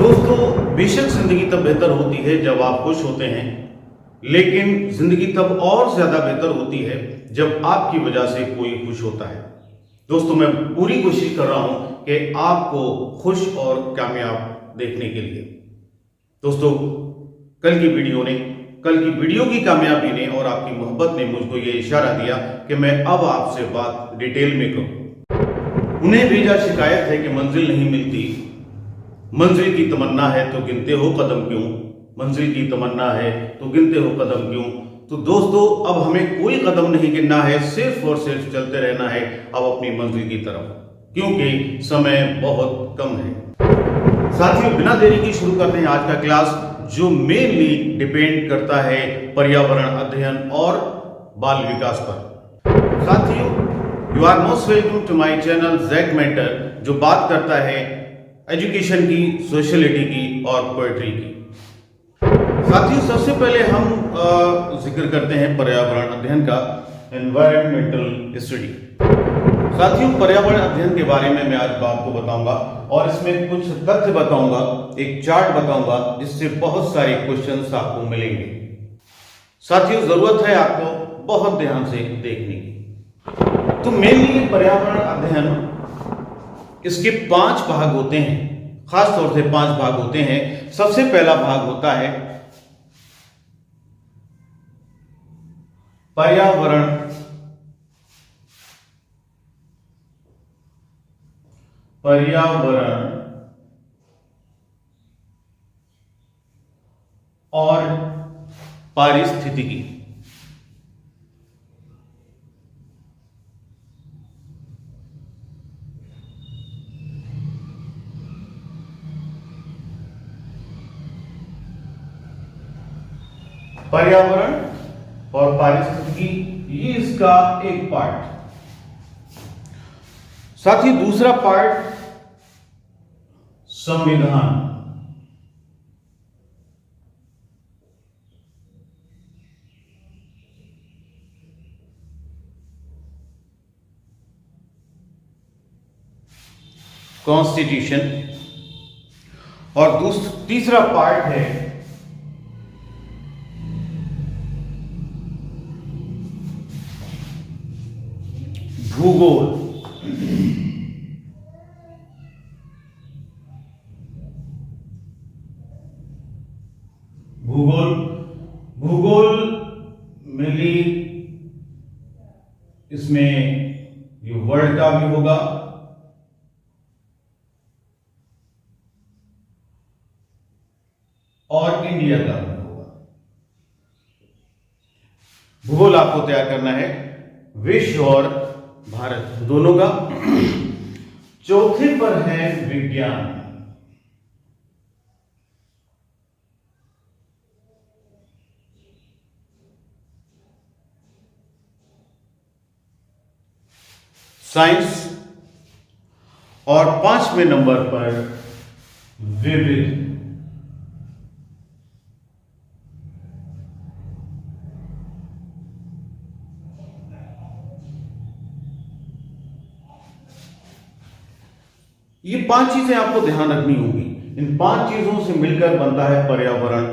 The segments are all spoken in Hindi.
दोस्तों, बेशक जिंदगी तब बेहतर होती है जब आप खुश होते हैं, लेकिन जिंदगी तब और ज्यादा बेहतर होती है जब आपकी वजह से कोई खुश होता है। दोस्तों, मैं पूरी कोशिश कर रहा हूं कि आपको खुश और कामयाब देखने के लिए। दोस्तों, कल की वीडियो की कामयाबी ने और आपकी मोहब्बत ने मुझको ये इशारा दिया कि मैं अब आपसे बात डिटेल में करूं। उन्हें भेजा शिकायत है कि मंजिल नहीं मिलती, मंजिल की तमन्ना है तो गिनते हो कदम क्यों, मंजिल की तमन्ना है तो गिनते हो कदम क्यों। तो दोस्तों, अब हमें कोई कदम नहीं गिनना है, सिर्फ और सिर्फ चलते रहना है अब अपनी मंजिल की तरफ, क्योंकि समय बहुत कम है। साथियों, बिना देरी की शुरू करते हैं आज का क्लास, जो मेनली डिपेंड करता है पर्यावरण अध्ययन और बाल विकास पर। साथियों, you are most welcome to my channel Jack mentor, जो बात करता है एजुकेशन की, सोशलिटी की और पोएट्री की। साथियों, सबसे पहले हम जिक्र करते हैं पर्यावरण अध्ययन का, एनवायरमेंटल स्टडी। साथियों, पर्यावरण अध्ययन के बारे में मैं आज आपको बताऊंगा और इसमें कुछ तथ्य बताऊंगा, एक चार्ट बताऊंगा जिससे बहुत सारे क्वेश्चंस आपको मिलेंगे। साथियों, जरूरत है आपको बहुत ध्यान से देखने की। तो मेनली पर्यावरण अध्ययन, इसके 5 भाग होते हैं, खास तौर से 5 भाग होते हैं। सबसे पहला भाग होता है पर्यावरण और पारिस्थितिकी। पर्यावरण और पारिस्थितिकी, ये इसका एक पार्ट। साथ ही दूसरा पार्ट संविधान। कॉन्स्टिट्यूशन। और तीसरा पार्ट है भूगोल। भूगोल मिली, इसमें ये वर्ल्ड का भी होगा और इंडिया का भी होगा। भूगोल आपको तैयार करना है विश्व और भारत दोनों का। चौथे पर है विज्ञान। साइंस। और 5वें नंबर पर विविध। ये 5 चीजें आपको ध्यान रखनी होगी। इन 5 चीजों से मिलकर बनता है पर्यावरण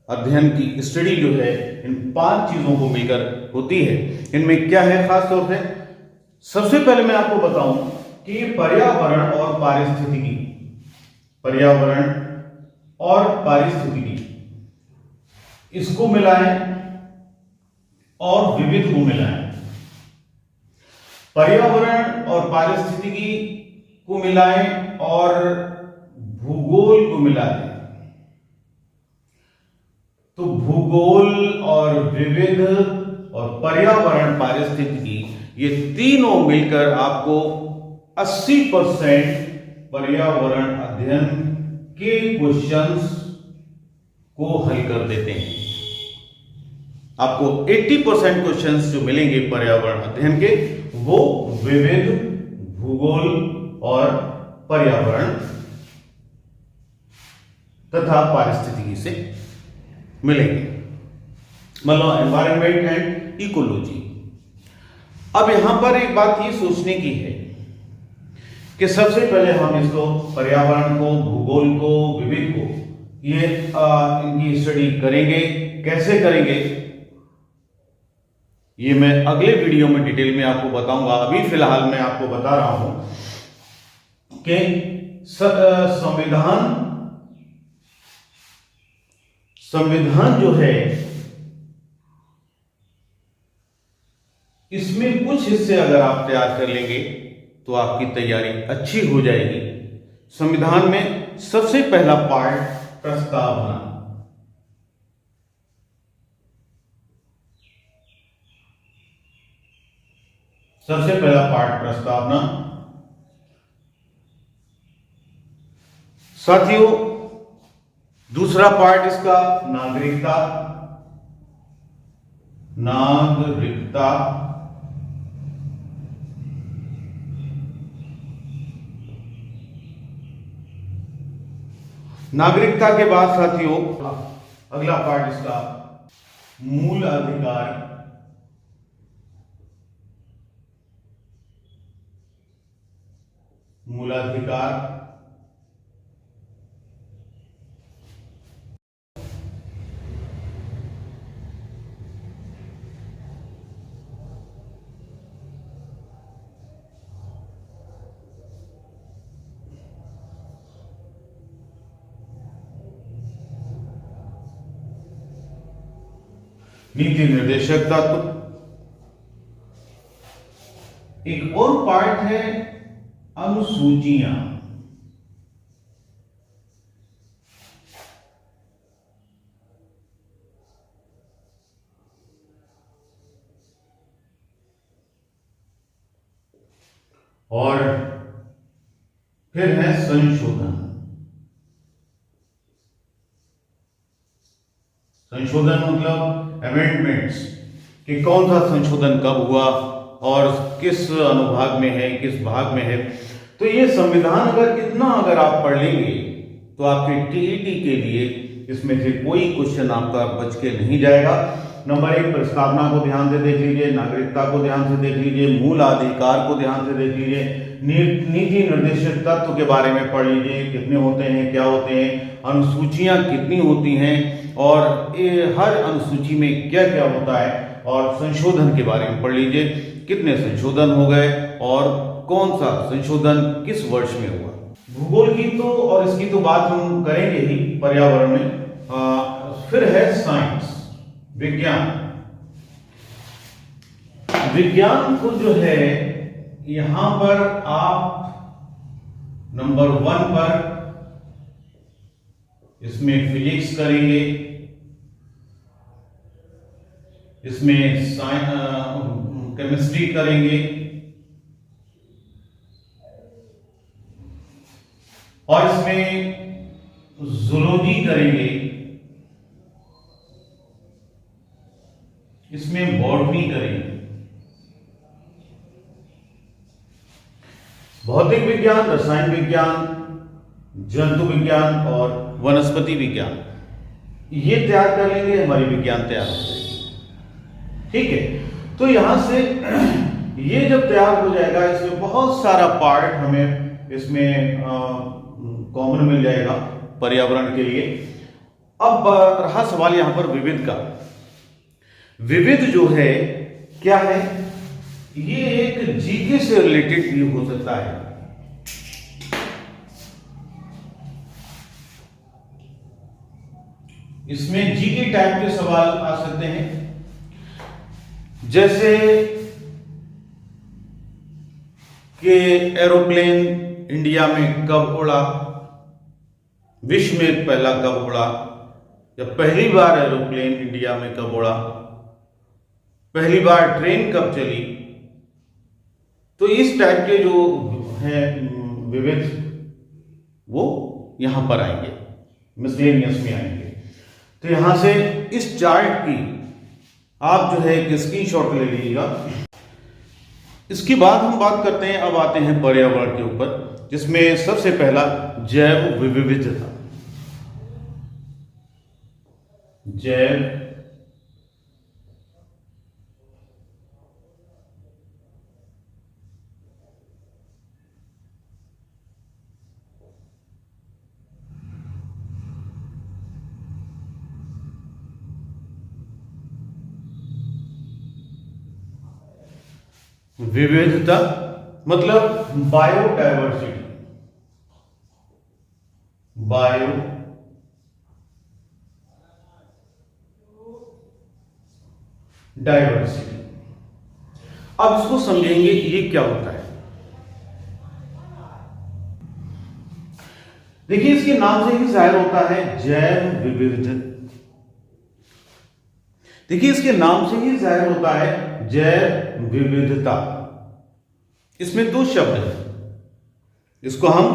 अध्ययन की स्टडी, जो है इन 5 चीजों को मिलकर होती है। इनमें क्या है खास तौर से, सबसे पहले मैं आपको बताऊं कि पर्यावरण और पारिस्थितिकी, पर्यावरण और पारिस्थितिकी, इसको मिलाएं और विविध को मिलाएं। पर्यावरण और पारिस्थितिकी को मिलाएं और भूगोल को मिला दें, तो भूगोल और विविध और पर्यावरण पारिस्थितिकी, ये तीनों मिलकर आपको 80% पर्यावरण अध्ययन के क्वेश्चंस को हल कर देते हैं। आपको 80% क्वेश्चंस जो मिलेंगे पर्यावरण अध्ययन के, वो विविध, भूगोल और पर्यावरण तथा पारिस्थितिकी से मिलेंगे, मतलब एनवायरनमेंट एंड इकोलॉजी। अब यहां पर एक बात ये सोचने की है कि सबसे पहले हम इसको पर्यावरण को, भूगोल को, विविध को ये इनकी स्टडी करेंगे। कैसे करेंगे ये मैं अगले वीडियो में डिटेल में आपको बताऊंगा। अभी फिलहाल मैं आपको बता रहा हूं कि संविधान जो है इसमें कुछ हिस्से अगर आप तैयार कर लेंगे तो आपकी तैयारी अच्छी हो जाएगी। संविधान में सबसे पहला पार्ट प्रस्तावना। सबसे पहला पार्ट प्रस्तावना। साथियों, दूसरा पार्ट इसका नागरिकता। नागरिकता नागरिकता के बाद साथियों अगला पार्ट इसका मूल अधिकार। मूलाधिकार। नीति निर्देशक तत्व। एक और पार्ट है अनुसूचियां। और फिर है संशोधन। संशोधन मतलब अमेंडमेंट्स कि कौन सा संशोधन कब हुआ और किस अनुभाग में है, किस भाग में है। तो ये संविधान अगर आप पढ़ लेंगे तो आपके टीईटी के लिए इसमें से कोई क्वेश्चन आपका बच के नहीं जाएगा। नंबर 1 प्रस्तावना को ध्यान से देख लीजिए, नागरिकता को ध्यान से देख लीजिए, मूल अधिकार को ध्यान से देख लीजिए, नीति निर्देशक तत्व के बारे में पढ़ लीजिए, कितने होते हैं, क्या होते हैं, अनुसूचियां कितनी होती हैं और हर अनुसूची में क्या क्या होता है, और संशोधन के बारे में पढ़ लीजिए, कितने संशोधन हो गए और कौन सा संशोधन किस वर्ष में हुआ। भूगोल की तो और इसकी तो बात हम करेंगे ही पर्यावरण में। फिर है साइंस, विज्ञान। विज्ञान को जो है यहां पर आप नंबर 1 पर इसमें फिजिक्स करेंगे, इसमें केमिस्ट्री करेंगे और इसमें जूलॉजी करेंगे, इसमें बॉटनी करेंगे। भौतिक विज्ञान, रसायन विज्ञान, जंतु विज्ञान और वनस्पति विज्ञान ये तैयार कर लेंगे, हमारी विज्ञान तैयार हो जाएगी। ठीक है, तो यहां से ये जब तैयार हो जाएगा इसमें बहुत सारा पार्ट हमें इसमें कॉमन मिल जाएगा पर्यावरण के लिए। अब रहा सवाल यहां पर विविध का। विविध जो है क्या है, ये एक जीके से रिलेटेड भी हो सकता है। इसमें जीके टाइप के सवाल आ सकते हैं, जैसे कि एरोप्लेन इंडिया में कब उड़ा, विश्व में पहला कब उड़ा, या पहली बार एरोप्लेन इंडिया में कब उड़ा, पहली बार ट्रेन कब चली। तो इस टाइप के जो हैं विविध वो यहां पर आएंगे, मिसलेनियस में आएंगे। तो यहां से इस चार्ट की आप जो है एक स्क्रीनशॉट ले लीजिएगा। इसके बाद हम बात करते हैं, अब आते हैं पर्यावरण के ऊपर, जिसमें सबसे पहला जैव विविधता। जैव विविधता मतलब बायोडायवर्सिटी, बायो डायवर्सिटी। अब इसको समझेंगे ये क्या होता है। देखिए इसके नाम से ही जाहिर होता है जैव विविधता। देखिए इसके नाम से ही जाहिर होता है जैव विविधता। इसमें दो शब्द हैं, इसको हम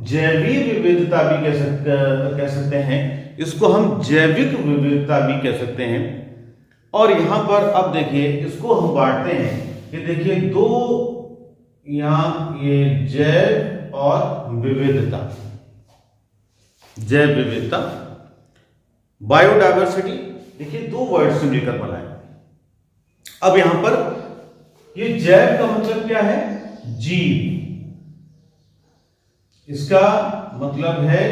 जैवीय विविधता भी कह सकते हैं, इसको हम जैविक विविधता भी कह सकते हैं। और यहां पर अब देखिए इसको हम बांटते हैं कि देखिए दो, यहां ये जैव और विविधता, जैव विविधता, बायोडायवर्सिटी, देखिए दो वर्ड से मिलकर बना है। अब यहां पर ये जैव का मतलब क्या है? जीव। इसका मतलब है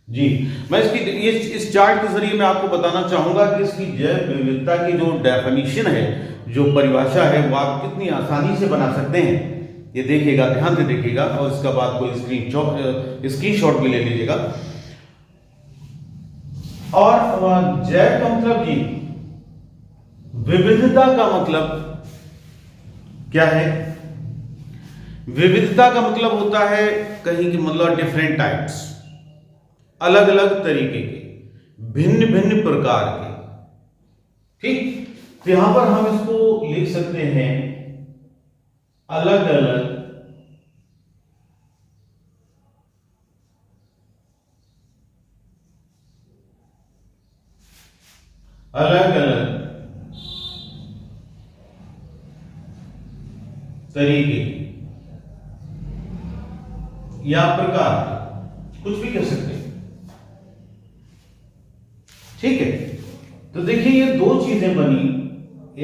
जी। मैं इस चार्ट के जरिए मैं आपको बताना चाहूंगा कि इसकी जैव विविधता की जो डेफिनेशन है, जो परिभाषा है, वो आप कितनी आसानी से बना सकते हैं। ये देखिएगा, ध्यान से देखिएगा और इसका बाद कोई स्क्रीनशॉट भी ले लीजिएगा। और जैव का मतलब जी, विविधता का मतलब क्या है? विविधता का मतलब होता है कहीं की मतलब डिफरेंट टाइप्स, अलग अलग तरीके के, भिन्न भिन्न प्रकार के। ठीक, तो यहां पर हम इसको लिख सकते हैं अलग अलग अलग अलग तरीके या प्रकार, कुछ भी कह सकते हैं। ठीक है, तो देखिए ये दो चीजें बनी,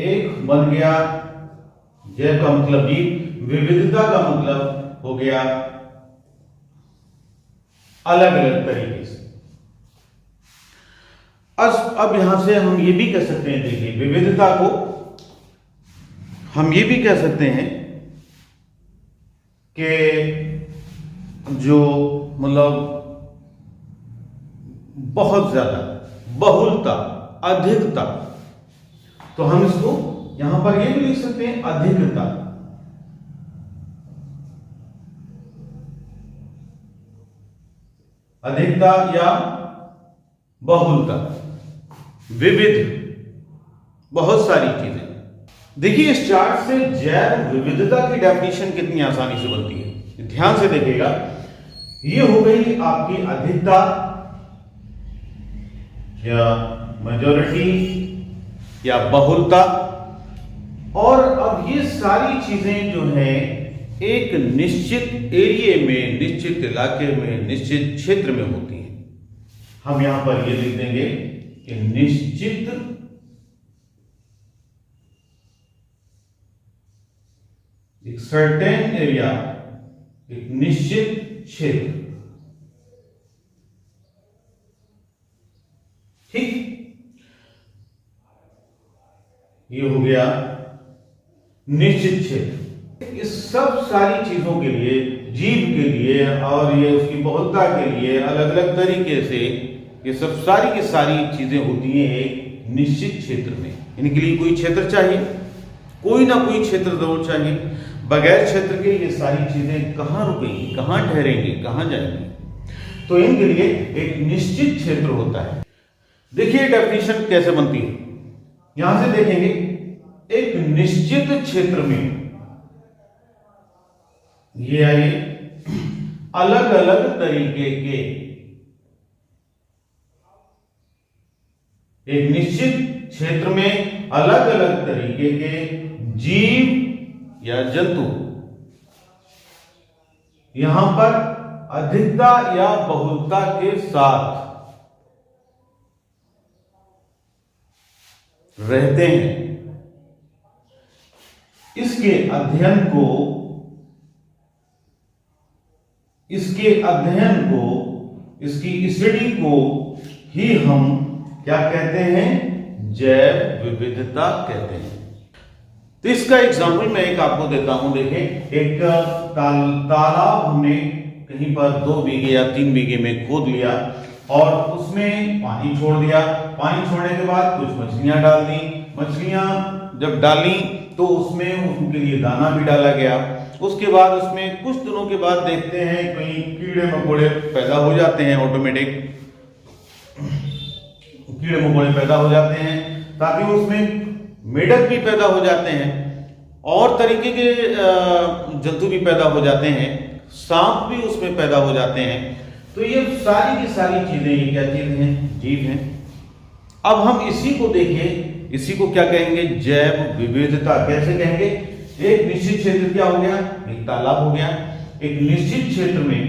एक बन गया जैव का मतलब जीव, विविधता का मतलब हो गया अलग अलग तरीके से। अब यहां से हम ये भी कह सकते हैं, देखिए विविधता को हम ये भी कह सकते हैं कि जो मतलब बहुत ज्यादा, बहुलता, अधिकता, तो हम इसको यहां पर ये भी लिख सकते हैं अधिकता। अधिकता या बहुलता, विविध, बहुत सारी चीजें। देखिए इस चार्ट से जैव विविधता की डेफिनेशन कितनी आसानी से बनती है, ध्यान से देखिएगा। ये हो गई आपकी अधिकता या मेजॉरिटी या बहुलता। और अब ये सारी चीजें जो हैं एक निश्चित एरिया में, निश्चित इलाके में, निश्चित क्षेत्र में होती हैं। हम यहां पर ये लिख देंगे कि निश्चित एक सर्टेन एरिया, एक निश्चित क्षेत्र। ठीक, ये हो गया निश्चित क्षेत्र। इस सब सारी चीजों के लिए, जीव के लिए और ये उसकी बहुलता के लिए अलग अलग तरीके से ये सब सारी की सारी चीजें होती हैं एक निश्चित क्षेत्र में। इनके लिए कोई क्षेत्र चाहिए, कोई ना कोई क्षेत्र जरूर चाहिए। बगैर क्षेत्र के ये सारी चीजें कहां रुकेंगी, कहां ठहरेंगी, कहां जाएंगी? तो इनके लिए एक निश्चित क्षेत्र होता है। देखिए डेफिनेशन कैसे बनती है, यहां से देखेंगे एक निश्चित क्षेत्र में ये आए अलग अलग तरीके के, एक निश्चित क्षेत्र में अलग अलग तरीके के जीव या जंतु यहां पर अधिकता या बहुलता के साथ रहते हैं। इसके अध्ययन को इसकी स्टडी को ही हम क्या कहते हैं? जैव विविधता कहते हैं। तो इसका एग्जाम्पल मैं एक आपको देता हूं। देखें, एक तालाब हमने कहीं पर 2 बीघे या 3 बीघे में खोद लिया और उसमें पानी छोड़ दिया। पानी छोड़ने के बाद कुछ मछलियां डाल दी। मछलियां जब डाली तो उसमें उनके लिए दाना भी डाला गया। उसके बाद उसमें कुछ दिनों के बाद देखते हैं कहीं कीड़े मकोड़े पैदा हो जाते हैं। ऑटोमेटिक कीड़े मकोड़े पैदा हो जाते हैं, ताकि उसमें मेढक भी पैदा हो जाते हैं और तरीके के जंतु भी पैदा हो जाते हैं, सांप भी उसमें पैदा हो जाते हैं। तो ये सारी की सारी चीजें ये क्या चीजें हैं? जीव हैं। अब हम इसी को देखिए, इसी को क्या कहेंगे? जैव विविधता। कैसे कहेंगे? एक निश्चित क्षेत्र क्या हो गया? एक तालाब हो गया। एक निश्चित क्षेत्र में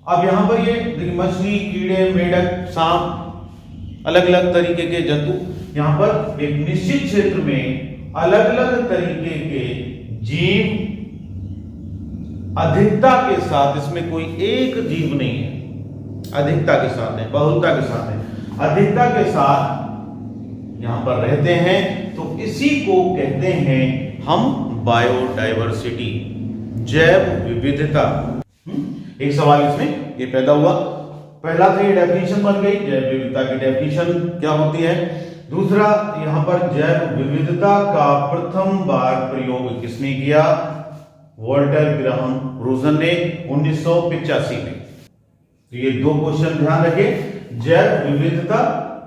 अब यहां पर ये देखिए, मछली, कीड़े, मेढक, सांप, अलग अलग तरीके के जंतु। यहां पर एक निश्चित क्षेत्र में अलग अलग तरीके के जीव अधिकता के साथ, इसमें कोई एक जीव नहीं है, अधिकता के साथ है, बहुलता के साथ है, अधिकता के साथ यहां पर रहते हैं। तो इसी को कहते हैं हम बायोडायवर्सिटी, जैव विविधता। एक सवाल इसमें ये पैदा हुआ। पहला तो ये डेफिनेशन बन गई, जैव विविधता की डेफिनेशन क्या होती है। दूसरा, यहां पर जैव विविधता का प्रथम बार प्रयोग किसने किया? वॉल्टर ग्राहम रोजन ने 1985 में। तो ये 2 क्वेश्चन ध्यान रखें। जैव विविधता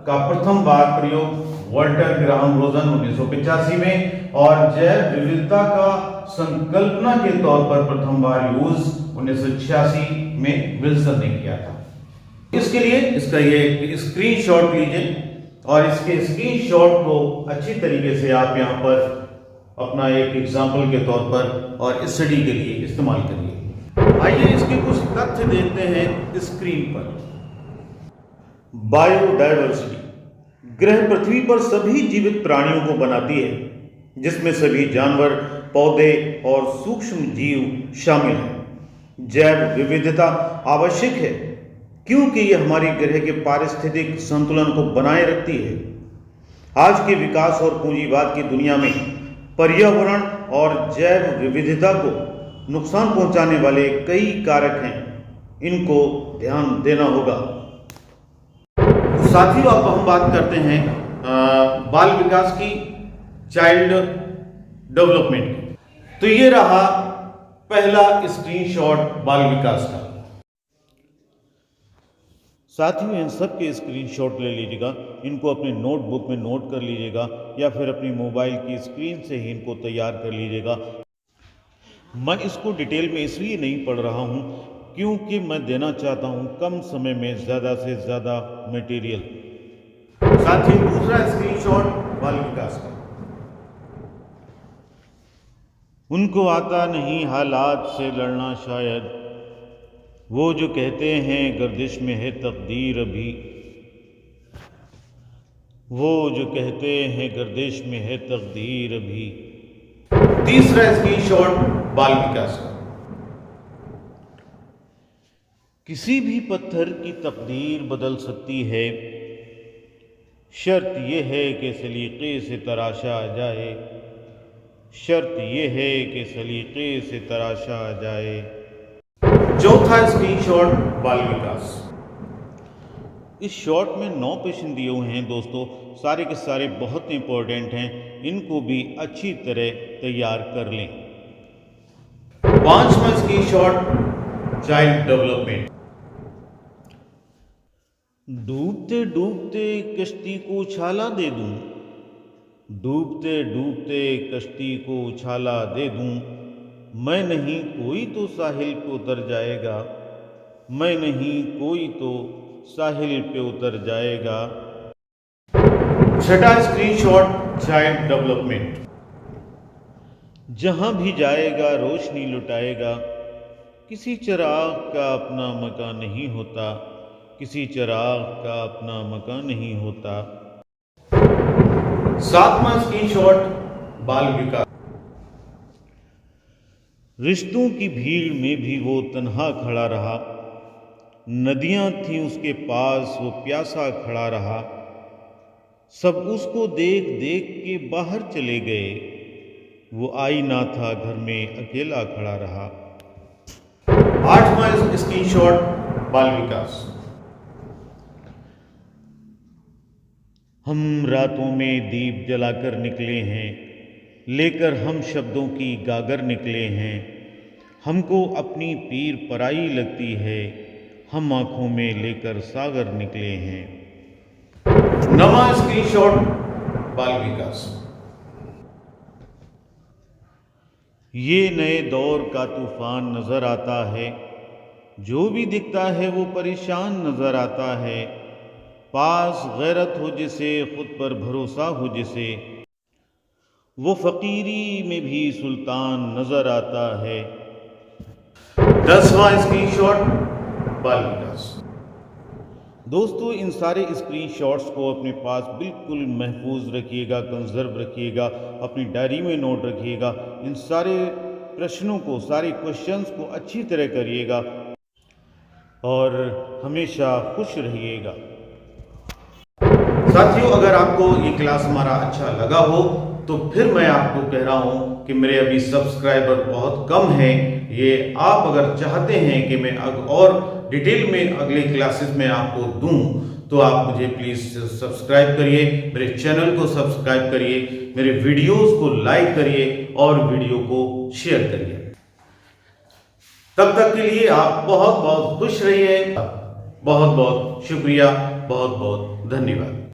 का प्रथम बार प्रयोग वॉल्टर ग्राहम रोजन 1985 में, और जैव विविधता का संकल्पना के तौर पर प्रथम बार यूज 1986 में विल्सन ने किया था। इसके लिए इसका ये स्क्रीनशॉट लीजिए और इसके स्क्रीनशॉट को अच्छी तरीके से आप यहां पर अपना एक एग्जाम्पल के तौर पर और स्टडी के लिए इस्तेमाल करिए। आइए इसके कुछ तथ्य देखते हैं स्क्रीन पर। बायोडायवर्सिटी ग्रह पृथ्वी पर सभी जीवित प्राणियों को बनाती है, जिसमें सभी जानवर, पौधे और सूक्ष्म जीव शामिल हैं। जैव विविधता आवश्यक है क्योंकि यह हमारी ग्रह के पारिस्थितिक संतुलन को बनाए रखती है। आज के विकास और पूंजीवाद की दुनिया में पर्यावरण और जैव विविधता को नुकसान पहुंचाने वाले कई कारक हैं, इनको ध्यान देना होगा। साथियों, अब हम बात करते हैं बाल विकास की, चाइल्ड डेवलपमेंट की। तो ये रहा पहला स्क्रीनशॉट बाल विकास का। साथियों, इन सब के स्क्रीनशॉट ले लीजिएगा, इनको अपने नोटबुक में नोट कर लीजिएगा या फिर अपनी मोबाइल की स्क्रीन से ही इनको तैयार कर लीजिएगा। मैं इसको डिटेल में इसलिए नहीं पढ़ रहा हूं क्योंकि मैं देना चाहता हूं कम समय में ज़्यादा से ज़्यादा मटेरियल। साथियों, दूसरा स्क्रीनशॉट बाल विकास का। उनको आता नहीं हालात से लड़ना शायद, वो जो कहते हैं गर्दिश में है तकदीर अभी, वो जो कहते हैं गर्दिश में है तकदीर अभी। तीसरा स्क्रीनशॉट बाल विकास का। किसी भी पत्थर की तकदीर बदल सकती है, शर्त यह है कि सलीके से तराशा जाए, शर्त यह है कि सलीके से तराशा जाए। चौथा स्क्रीनशॉट बाल विकास। इस शॉट में 9 क्वेश्चन दिए हुए हैं दोस्तों, सारे के सारे बहुत इंपॉर्टेंट हैं, इनको भी अच्छी तरह तैयार कर लें। 5वां स्क्रीनशॉट चाइल्ड डेवलपमेंट। डूबते डूबते कश्ती को उछाला दे दूं, डूबते डूबते कश्ती को उछाला दे दूं, मैं नहीं कोई तो साहिल पे उतर जाएगा, मैं नहीं कोई तो साहिल पे उतर जाएगा। 6वां स्क्रीनशॉट चाइल्ड डेवलपमेंट। जहां भी जाएगा रोशनी लुटाएगा, किसी चिराग का अपना मकान नहीं होता, किसी चिराग का अपना मकान नहीं होता। 7वां स्क्रीनशॉट बाल विकास। रिश्तों की भीड़ में भी वो तन्हा खड़ा रहा, नदियां थीं उसके पास वो प्यासा खड़ा रहा, सब उसको देख देख के बाहर चले गए, वो आई ना था, घर में अकेला खड़ा रहा। 8वां स्क्रीनशॉट बाल विकास। हम रातों में दीप जलाकर निकले हैं, लेकर हम शब्दों की गागर निकले हैं। हमको अपनी पीर पराई लगती है, हम आंखों में लेकर सागर निकले हैं। 9वां स्क्रीनशॉट बाल विकास। ये नए दौर का तूफान नजर आता है, जो भी दिखता है वो परेशान नजर आता है। पास गैरत हो जिसे, खुद पर भरोसा हो जिसे, वो फकीरी में भी सुल्तान नजर आता है। 10वां स्क्रीनशॉट बाल विकास। दोस्तों, इन सारे स्क्रीनशॉट्स को अपने पास बिल्कुल महफूज रखिएगा, कंजर्व रखिएगा, अपनी डायरी में नोट रखिएगा। इन सारे प्रश्नों को, सारे क्वेश्चंस को अच्छी तरह करिएगा और हमेशा खुश रहिएगा। साथियों, अगर आपको ये क्लास हमारा अच्छा लगा हो तो फिर मैं आपको कह रहा हूं कि मेरे अभी सब्सक्राइबर बहुत कम हैं। ये आप अगर चाहते हैं कि मैं और डिटेल में अगले क्लासेस में आपको दूं तो आप मुझे प्लीज सब्सक्राइब करिए, मेरे चैनल को सब्सक्राइब करिए, मेरे वीडियोस को लाइक करिए और वीडियो को शेयर करिए। तब तक के लिए आप बहुत बहुत खुश रहिए। बहुत बहुत शुक्रिया, बहुत बहुत धन्यवाद।